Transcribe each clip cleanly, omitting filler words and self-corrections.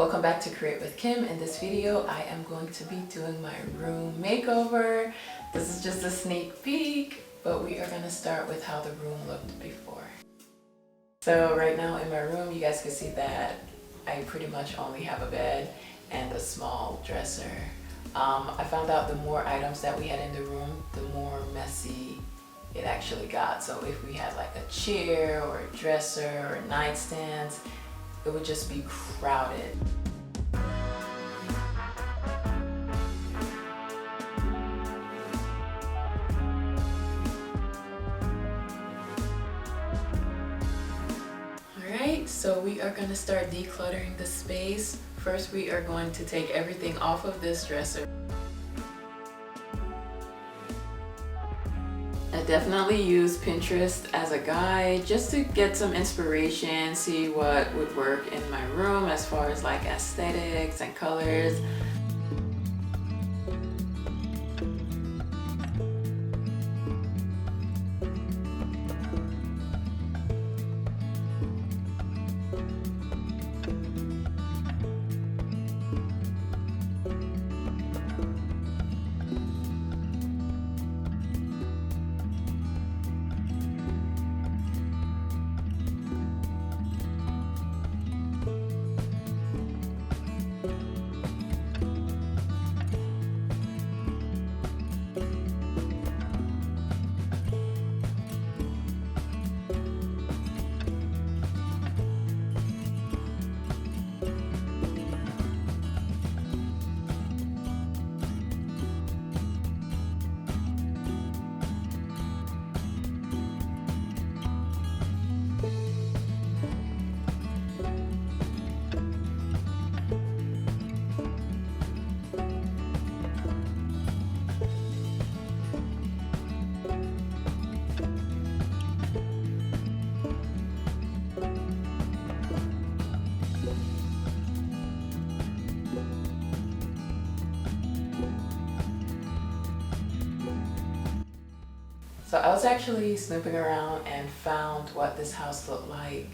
Welcome back to Create with Kim. In this video, I am going to be doing my room makeover. This is just a sneak peek, but we are going to start with how the room looked before. So right now in my room, you guys can see that I pretty much only have a bed and a small dresser. I found out the more items that we had in the room, the more messy it actually got. So if we had like a chair or a dresser or nightstands, it would just be crowded. Alright, so we are going to start decluttering the space. First, we are going to take everything off of this dresser. I definitely use Pinterest as a guide just to get some inspiration, see what would work in my room as far as like aesthetics and colors. So I was actually snooping around and found what this house looked like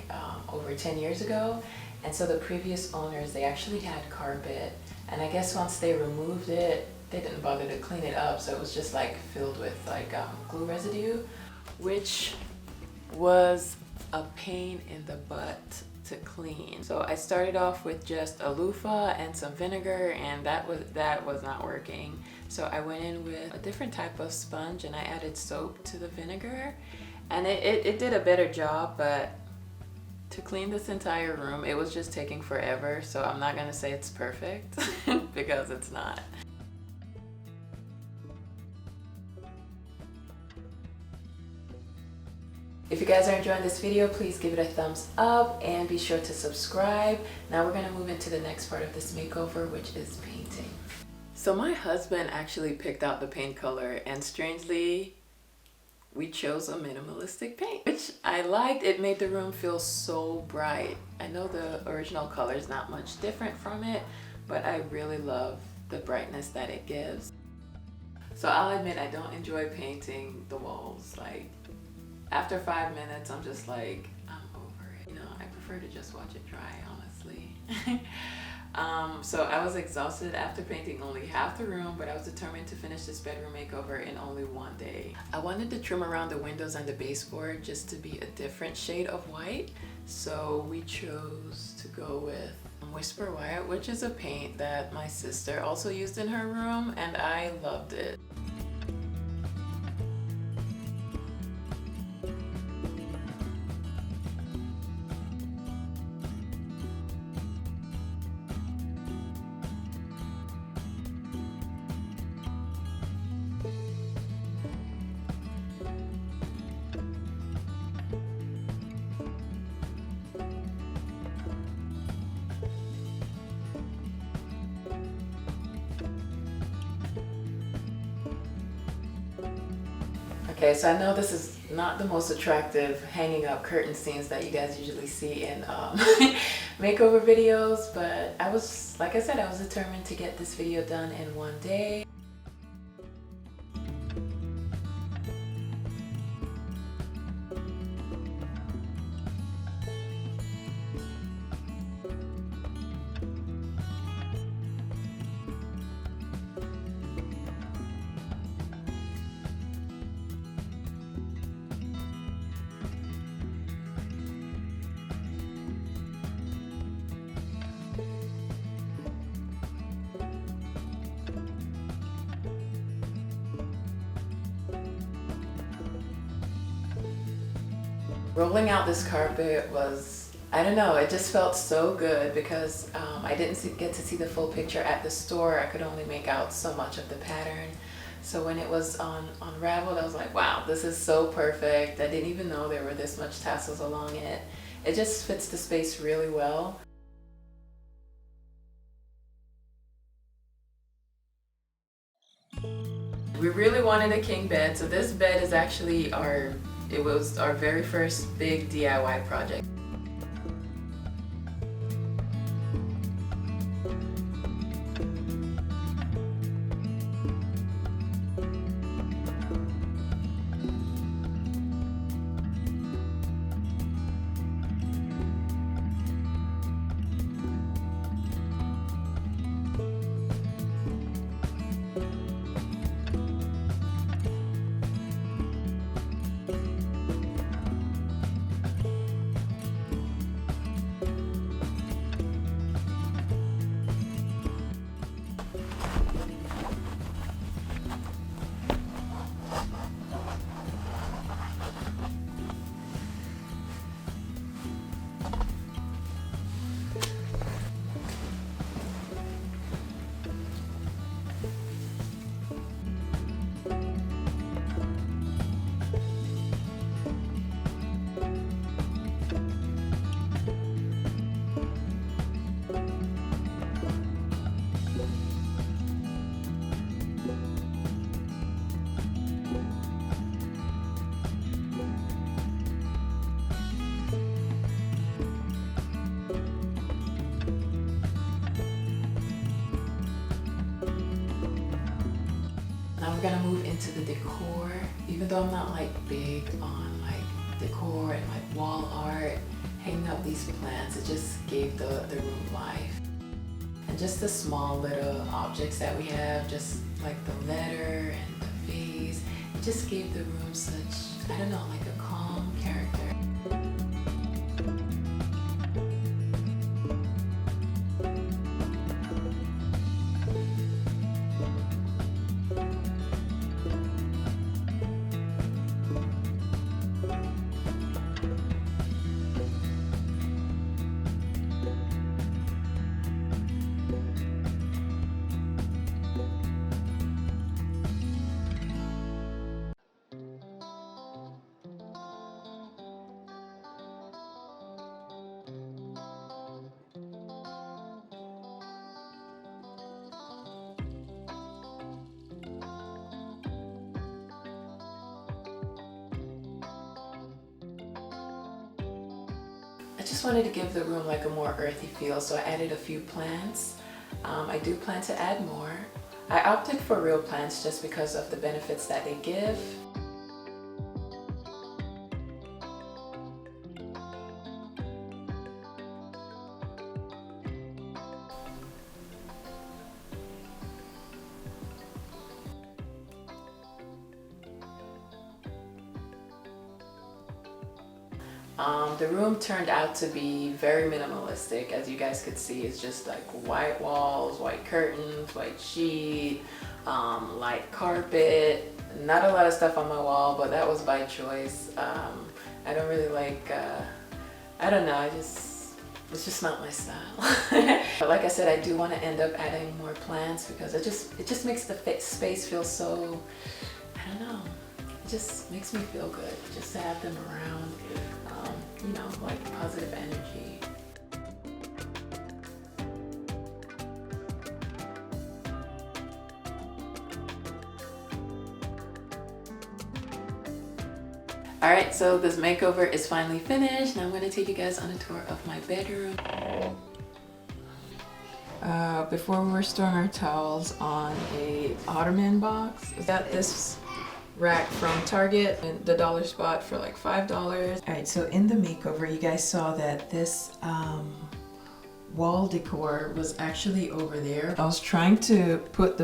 over 10 years ago. And so the previous owners, they actually had carpet. And I guess once they removed it, they didn't bother to clean it up. So it was just like filled with like glue residue, which was a pain in the butt to clean. So I started off with just a loofah and some vinegar, and that was not working. So I went in with a different type of sponge and I added soap to the vinegar, and it did a better job, but to clean this entire room, it was just taking forever. So I'm not gonna say it's perfect because it's not. If you guys are enjoying this video, please give it a thumbs up and be sure to subscribe. Now we're gonna move into the next part of this makeover, which is painting. So my husband actually picked out the paint color, and strangely, we chose a minimalistic paint, which I liked. It made the room feel so bright. I know the original color is not much different from it, but I really love the brightness that it gives. So I'll admit I don't enjoy painting the walls. Like, after 5 minutes, I'm just like, I'm over it. You know, I prefer to just watch it dry, honestly. So I was exhausted after painting only half the room, but I was determined to finish this bedroom makeover in only one day. I wanted to trim around the windows and the baseboard just to be a different shade of white. So we chose to go with Whisper White, which is a paint that my sister also used in her room, and I loved it. Okay, so I know this is not the most attractive hanging up curtain scenes that you guys usually see in makeover videos, but like I said, I was determined to get this video done in one day. Rolling out this carpet was, I don't know, it just felt so good because I didn't get to see the full picture at the store. I could only make out so much of the pattern. So when it was unraveled, I was like, wow, this is so perfect. I didn't even know there were this much tassels along it. It just fits the space really well. We really wanted a king bed, so this bed is actually it was our very first big DIY project. Now we're gonna move into the decor. Even though I'm not like big on like decor and like wall art, hanging up these plants, it just gave the room life. And just the small little objects that we have, just like the letter and the vase, it just gave the room such, I don't know, like a calm character. I just wanted to give the room like a more earthy feel, so I added a few plants. I do plan to add more. I opted for real plants just because of the benefits that they give. The room turned out to be very minimalistic. As you guys could see, it's just like white walls, white curtains, white sheet, light carpet. Not a lot of stuff on my wall, but that was by choice. I don't really like, I don't know, it's just not my style. But like I said, I do want to end up adding more plants because it just makes the space feel so, I don't know, it just makes me feel good just to have them around. You know, like positive energy. Alright, so this makeover is finally finished. Now I'm going to take you guys on a tour of my bedroom. Before we were storing our towels on a ottoman box. I got this rack from Target and the dollar spot for like $5. Alright, so in the makeover you guys saw that this wall decor was actually over there. I was trying to make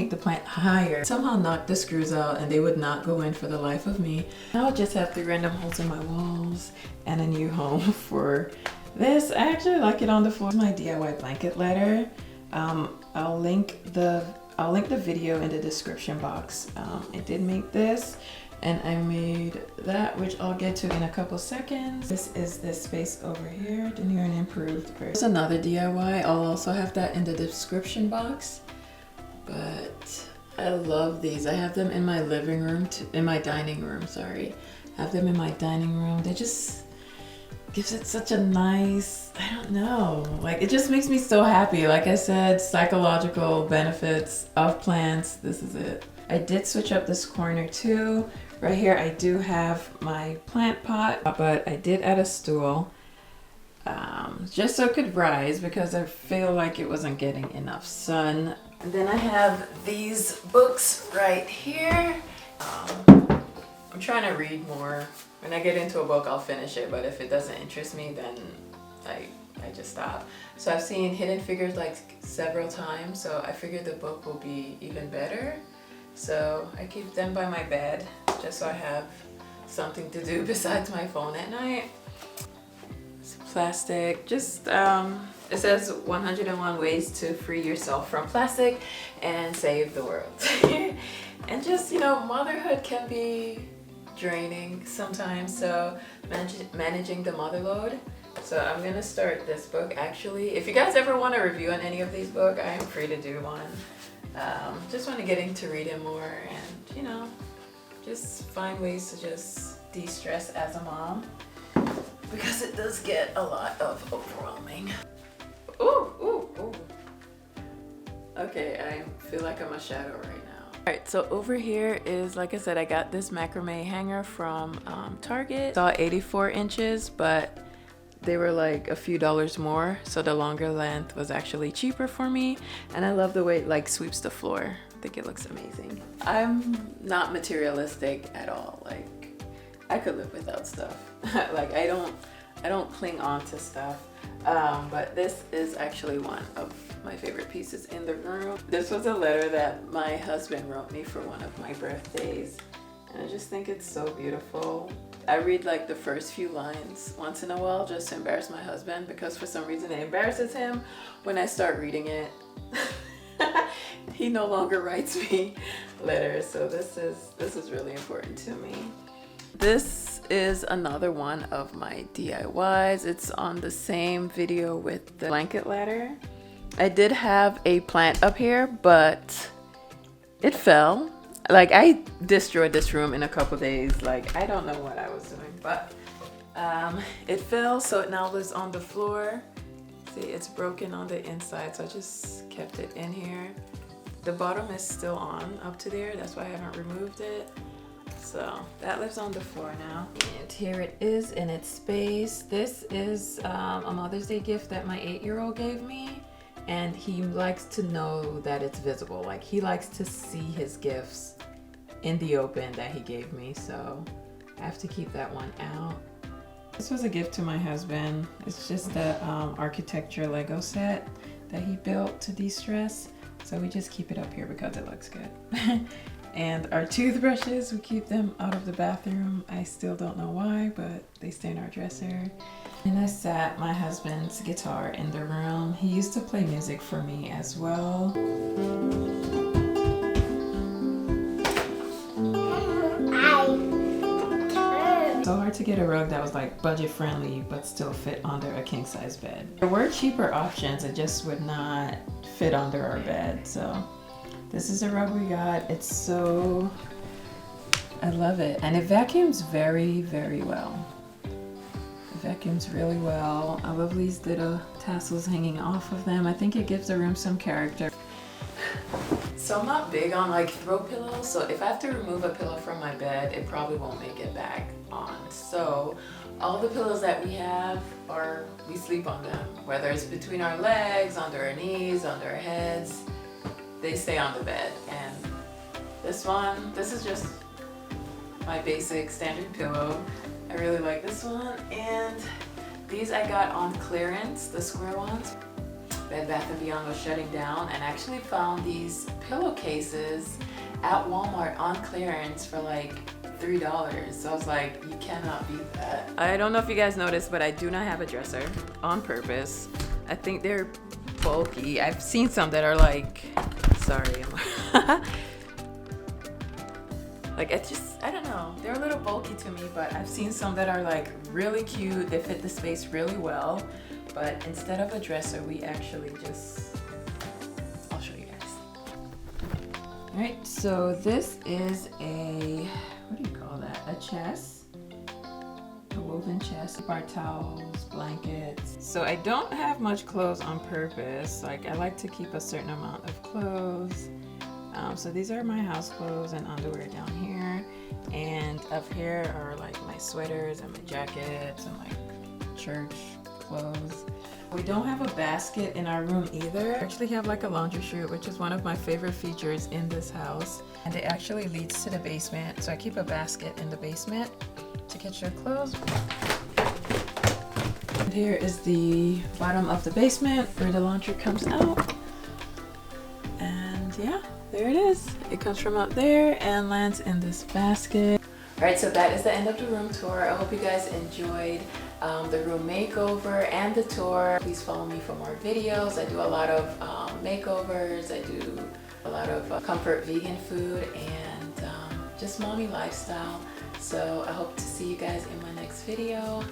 the plant higher. Somehow knocked the screws out and they would not go in for the life of me. Now I just have 3 random holes in my walls and a new home for this. I actually like it on the floor. My DIY blanket letter. I'll link the video in the description box. I did make this and I made that, which I'll get to in a couple seconds. This is this space over here, the new and improved version. There's another DIY. I'll also have that in the description box. But I love these. I have them in my living room, in my dining room, sorry. I have them in my dining room. They just gives it such a nice, I don't know, like it just makes me so happy. Like I said, psychological benefits of plants, this is it. I did switch up this corner too. Right here I do have my plant pot, but I did add a stool just so it could rise because I feel like it wasn't getting enough sun. And then I have these books right here. I'm trying to read more. When I get into a book, I'll finish it, but if it doesn't interest me, then I just stop. So I've seen Hidden Figures like several times, so I figured the book will be even better. So I keep them by my bed, just so I have something to do besides my phone at night. It's plastic, just, it says 101 ways to free yourself from plastic and save the world. And just, you know, motherhood can be draining sometimes, so managing the mother load. So I'm gonna start this book actually. If you guys ever want a review on any of these books, I am free to do one. Just want to get into reading more and, you know, just find ways to just de-stress as a mom, because it does get a lot of overwhelming. Ooh. Okay, I feel like I'm a shadow right now. Alright, so over here is, like I said, I got this macrame hanger from Target. Saw 84 inches, but they were like a few dollars more, so the longer length was actually cheaper for me. And I love the way it like sweeps the floor. I think it looks amazing. I'm not materialistic at all. Like, I could live without stuff. Like, I don't cling on to stuff. But this is actually one of my favorite pieces in the room. This was a letter that my husband wrote me for one of my birthdays, and I just think it's so beautiful. I read like the first few lines once in a while just to embarrass my husband, because for some reason it embarrasses him when I start reading it. He no longer writes me letters, so this is really important to me. This is another one of my DIYs. It's on the same video with the blanket ladder. I did have a plant up here, but it fell. Like, I destroyed this room in a couple days. Like, I don't know what I was doing, but it fell, so it now lives on the floor. See, it's broken on the inside, so I just kept it in here. The bottom is still on up to there. That's why I haven't removed it. So that lives on the floor now. And here it is in its space. This is a Mother's Day gift that my 8-year-old gave me. And he likes to know that it's visible. Like, he likes to see his gifts in the open that he gave me. So I have to keep that one out. This was a gift to my husband. It's just the architecture Lego set that he built to de-stress. So we just keep it up here because it looks good. And our toothbrushes, we keep them out of the bathroom. I still don't know why, but they stay in our dresser. And I sat my husband's guitar in the room. He used to play music for me as well. So hard to get a rug that was like budget friendly but still fit under a king size bed. There were cheaper options, it just would not fit under our bed. So this is a rug we got. It's so, I love it. And it vacuums very, very well. It vacuums really well. I love these little tassels hanging off of them. I think it gives the room some character. So I'm not big on like throw pillows, so if I have to remove a pillow from my bed, it probably won't make it back on. So all the pillows that we have we sleep on them, whether it's between our legs, under our knees, under our heads, they stay on the bed. And this is just my basic standard pillow. I really like this one, and these I got on clearance, the square ones. Bed Bath & Beyond was shutting down, and I actually found these pillowcases at Walmart on clearance for like $3. So I was like, you cannot beat that. I don't know if you guys noticed, but I do not have a dresser on purpose. I think they're bulky. I've seen some that are like, sorry. Like it's just, I don't know, they're a little bulky to me, but I've seen some that are like really cute. They fit the space really well. But instead of a dresser, we actually just, I'll show you guys. All right, so this is a, what do you call that? A chest. A woven chest, bar towels, blankets. So I don't have much clothes on purpose. Like I like to keep a certain amount of clothes. So these are my house clothes and underwear down here. And up here are like my sweaters and my jackets and like church clothes. We don't have a basket in our room either. We actually have like a laundry chute, which is one of my favorite features in this house. And it actually leads to the basement. So I keep a basket in the basement to catch your clothes. And here is the bottom of the basement where the laundry comes out. And yeah, there it is. It comes from out there and lands in this basket. All right, so that is the end of the room tour. I hope you guys enjoyed the room makeover and the tour. Please follow me for more videos. I do a lot of makeovers. I do a lot of comfort vegan food and just mommy lifestyle. So I hope to see you guys in my next video.